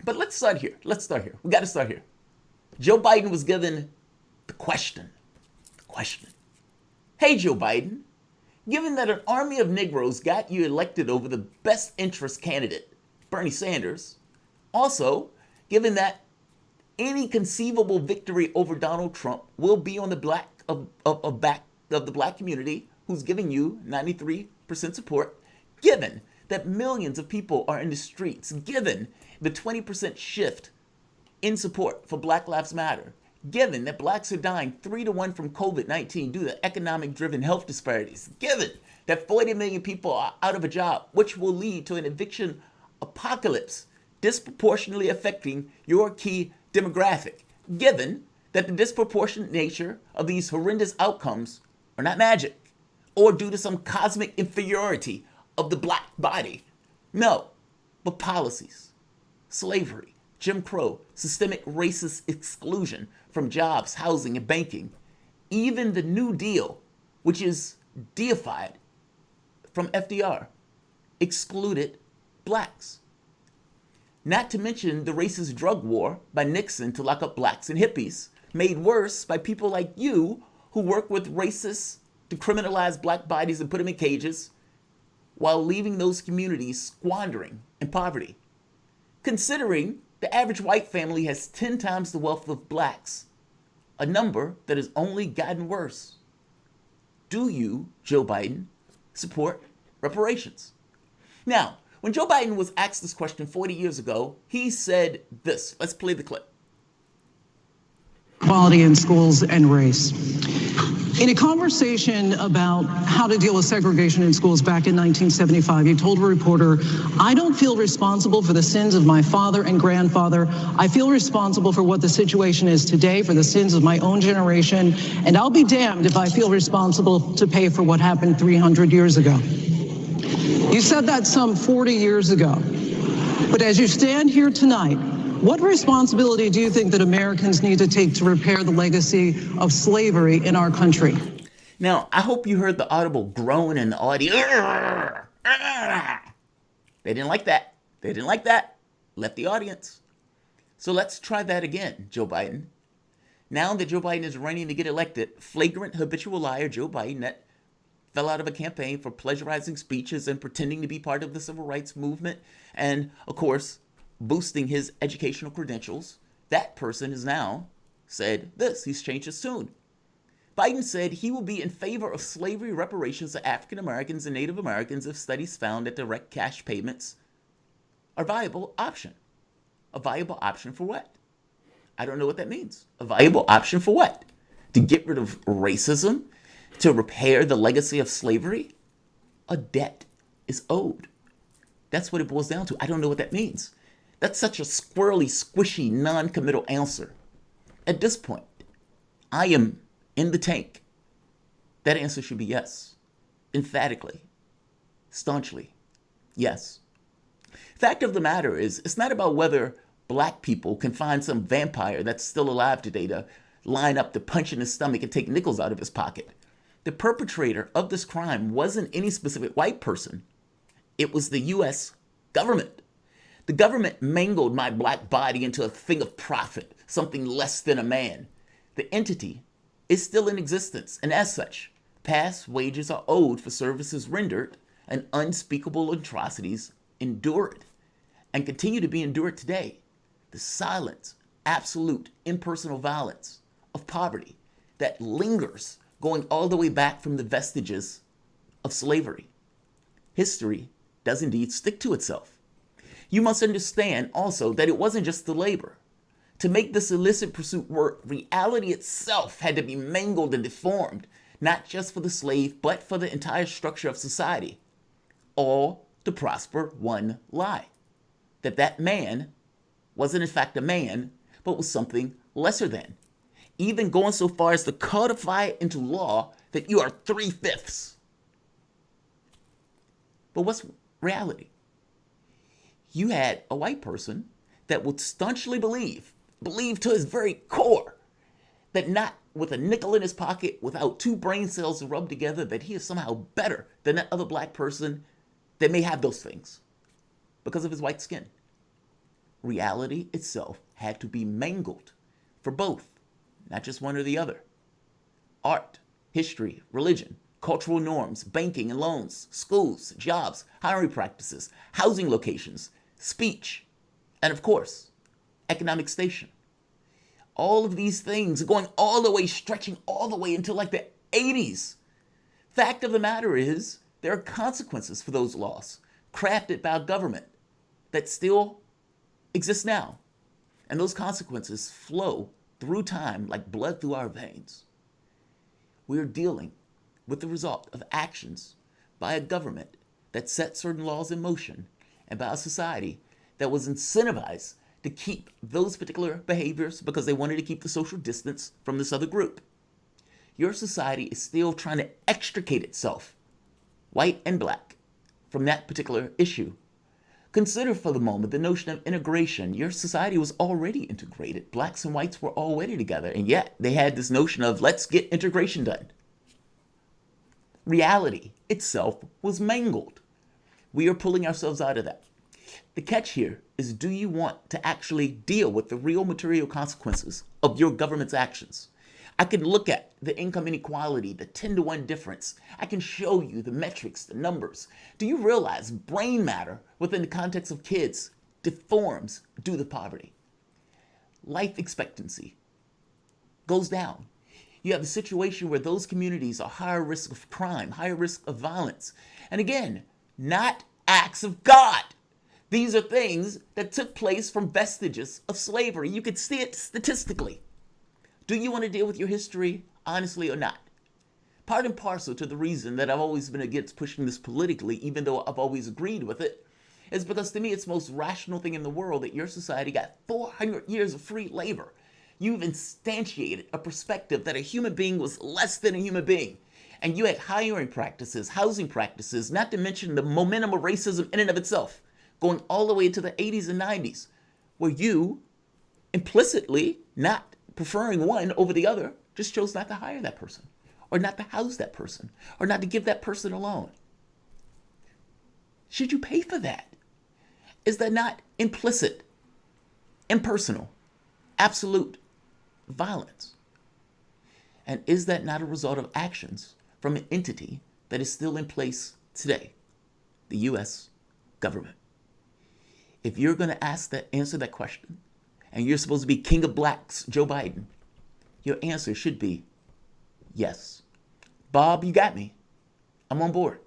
But let's start here. We got to start here. Joe Biden was given the question. Hey, Joe Biden, given that an army of Negroes got you elected over the best interest candidate, Bernie Sanders, also, given that any conceivable victory over Donald Trump will be on the back of the black community who's giving you 93% support, given that millions of people are in the streets, given the 20% shift in support for Black Lives Matter, given that blacks are dying 3-1 from COVID-19 due to economic-driven health disparities, given that 40 million people are out of a job, which will lead to an eviction apocalypse disproportionately affecting your key demographic, given that the disproportionate nature of these horrendous outcomes are not magic or due to some cosmic inferiority of the black body. No, but policies, slavery, Jim Crow, systemic racist exclusion from jobs, housing, and banking, even the New Deal, which is deified from FDR, excluded blacks. Not to mention the racist drug war by Nixon to lock up blacks and hippies, made worse by people like you who work with racists to criminalize black bodies and put them in cages while leaving those communities squandering in poverty. Considering the average white family has 10 times the wealth of blacks, a number that has only gotten worse. Do you, Joe Biden, support reparations? Now, when Joe Biden was asked this question 40 years ago, he said this. Let's play the clip. Equality in schools and race. In a conversation about how to deal with segregation in schools back in 1975, you told a reporter, "I don't feel responsible for the sins of my father and grandfather. I feel responsible for what the situation is today, for the sins of my own generation, and I'll be damned if I feel responsible to pay for what happened 300 years ago." You said that some 40 years ago. But as you stand here tonight, what responsibility do you think that Americans need to take to repair the legacy of slavery in our country? Now, I hope you heard the audible groan in the audio. They didn't like that. Left the audience. So let's try that again, Joe Biden. Now that Joe Biden is running to get elected, flagrant habitual liar Joe Biden that fell out of a campaign for pleasurizing speeches and pretending to be part of the civil rights movement and, of course, boosting his educational credentials, that person has now said this. He's changed his tune. Biden said he will be in favor of slavery reparations to African Americans and Native Americans if studies found that direct cash payments are a viable option. A viable option for what? I don't know what that means. A viable option for what? To get rid of racism? To repair the legacy of slavery? A debt is owed. That's what it boils down to. I don't know what that means. That's such a squirrely, squishy, non-committal answer. At this point, I am in the tank. That answer should be yes. Emphatically. Staunchly. Yes. Fact of the matter is, it's not about whether black people can find some vampire that's still alive today to line up to punch in his stomach and take nickels out of his pocket. The perpetrator of this crime wasn't any specific white person. It was the U.S. government. The government mangled my black body into a thing of profit, something less than a man. The entity is still in existence, and as such, past wages are owed for services rendered and unspeakable atrocities endured and continue to be endured today. The silent, absolute, impersonal violence of poverty that lingers going all the way back from the vestiges of slavery. History does indeed stick to itself. You must understand also that it wasn't just the labor. To make this illicit pursuit work, reality itself had to be mangled and deformed, not just for the slave, but for the entire structure of society. All to prosper one lie. That man wasn't in fact a man, but was something lesser than. Even going so far as to codify it into law that you are 3/5. But what's reality? You had a white person that would staunchly believe to his very core, that not with a nickel in his pocket, without two brain cells rubbed together, that he is somehow better than that other black person that may have those things because of his white skin. reality itself had to be mangled for both, not just one or the other. Art, history, religion, cultural norms, banking and loans, schools, jobs, hiring practices, housing locations, speech, and of course, economic station. All of these things going all the way, stretching all the way until like the 80s. Fact of the matter is, there are consequences for those laws crafted by a government that still exists now. And those consequences flow through time like blood through our veins. We are dealing with the result of actions by a government that set certain laws in motion and by a society that was incentivized to keep those particular behaviors because they wanted to keep the social distance from this other group. Your society is still trying to extricate itself, white and black, from that particular issue. Consider for the moment the notion of integration. Your society was already integrated. Blacks and whites were already together, and yet they had this notion of let's get integration done. Reality itself was mangled. We are pulling ourselves out of that. The catch here is, do you want to actually deal with the real material consequences of your government's actions? I can look at the income inequality, the 10-to-1 difference. I can show you the metrics, the numbers. Do you realize brain matter within the context of kids deforms due to poverty? Life expectancy goes down. You have a situation where those communities are higher risk of crime, higher risk of violence. And again, not acts of God. These are things that took place from vestiges of slavery. You could see it statistically. Do you want to deal with your history honestly or not? Part and parcel to the reason that I've always been against pushing this politically, even though I've always agreed with it, is because to me it's the most rational thing in the world that your society got 400 years of free labor. You've instantiated a perspective that a human being was less than a human being. And you had hiring practices, housing practices, not to mention the momentum of racism in and of itself, going all the way into the 80s and 90s, where you implicitly, not preferring one over the other, just chose not to hire that person, or not to house that person, or not to give that person a loan. Should you pay for that? Is that not implicit, impersonal, absolute violence? And is that not a result of actions from an entity that is still in place today, the U.S. government? If you're going to answer that question, and you're supposed to be king of blacks, Joe Biden, your answer should be yes. Bob, you got me. I'm on board.